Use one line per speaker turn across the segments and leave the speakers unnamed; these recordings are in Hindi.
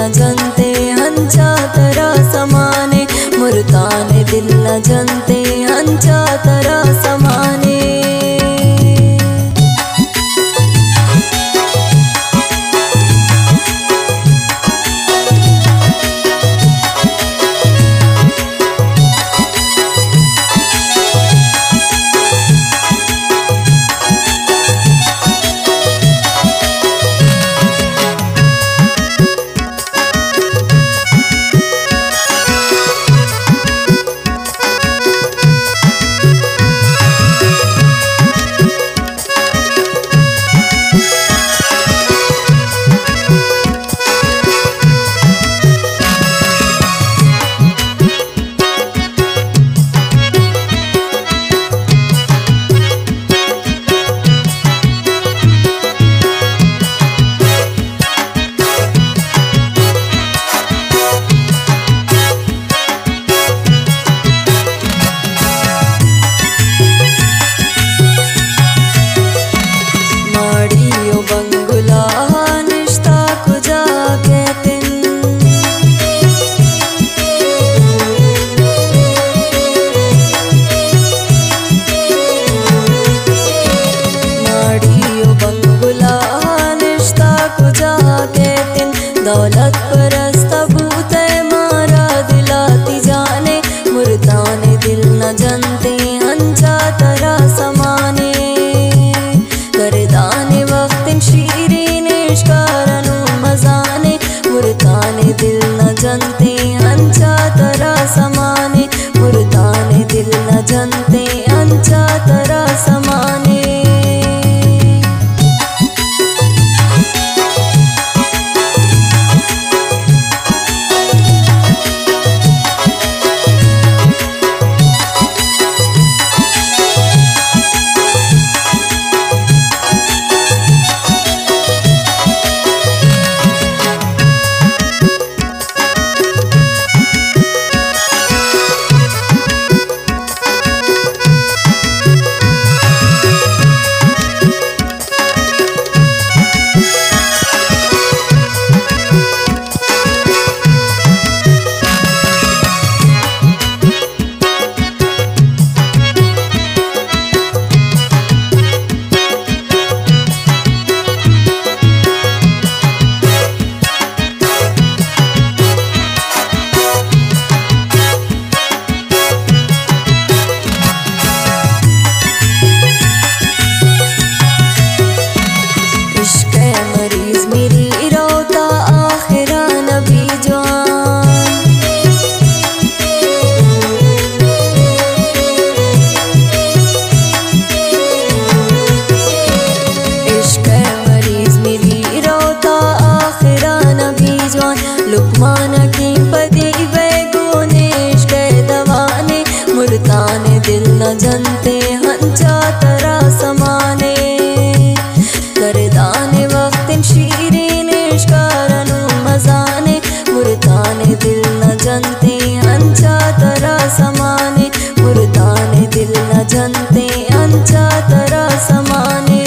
न जनते हंचा तरा समाने, मुर्ताने दिल न जनते हंचा तरा समाने। दौलत परस्त भूत मारा दिलाती जाने, मुर्ताने दिल न जनते हंचा तरा समाने। गर्दाने वक्त शीरीन इश्कारनु मजाने, मुर्ताने दिल न जनते हंचा तरा समाने, मुर्ताने दिल न जनते हंचा तरा समाने। लुकमान की पदी बेगुनेश के दवाने, मुर्ताने दिल न जनते हंचा तरा समाने। गर्दाने वक्त शीरीन इश्कारनु मजाने, मुर्ताने दिल न जनते हंचा तरा समाने, मुर्ताने दिल न जनते हंचा तरा समाने।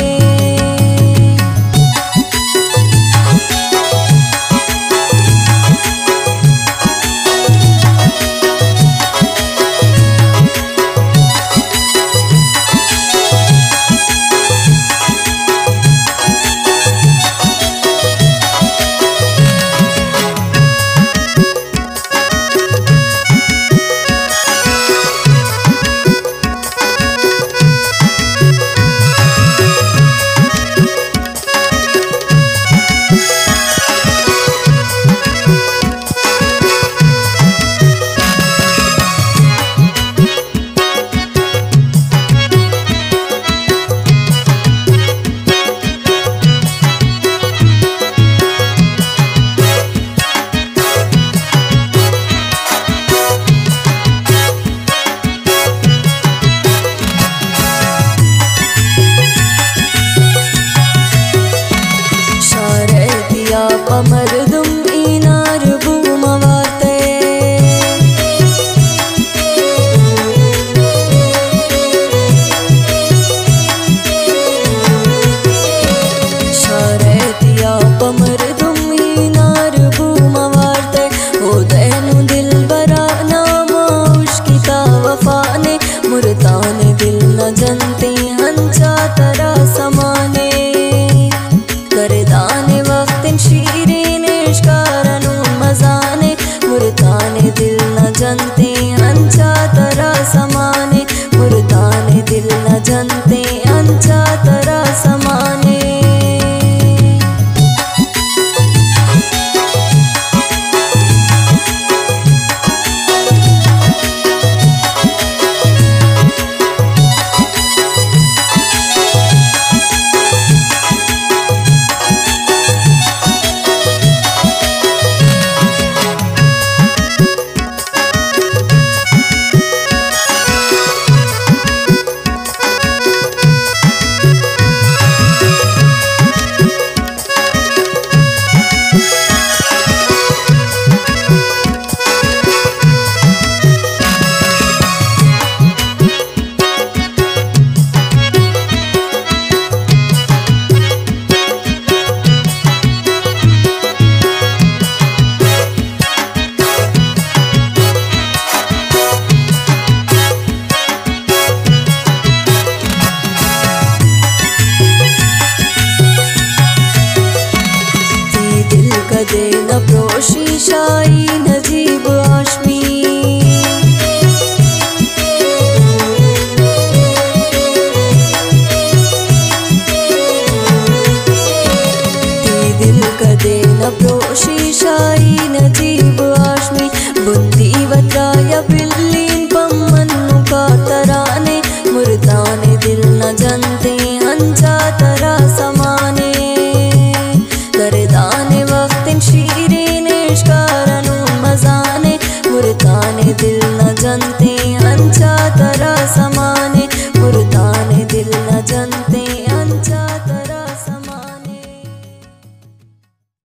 शाही नजीब हाशमी। दिल कदे न प्रोशी शाही नजीब हाशमी। बुद्धि वत्राया बिल्लीन पम्मनु का तराने। मुर्दाने दिल न जनते हंचा तरा समाने। दरदाने वक्तिन शीरीन इश्कारनु मजाने। मुर्दाने दिल न जनते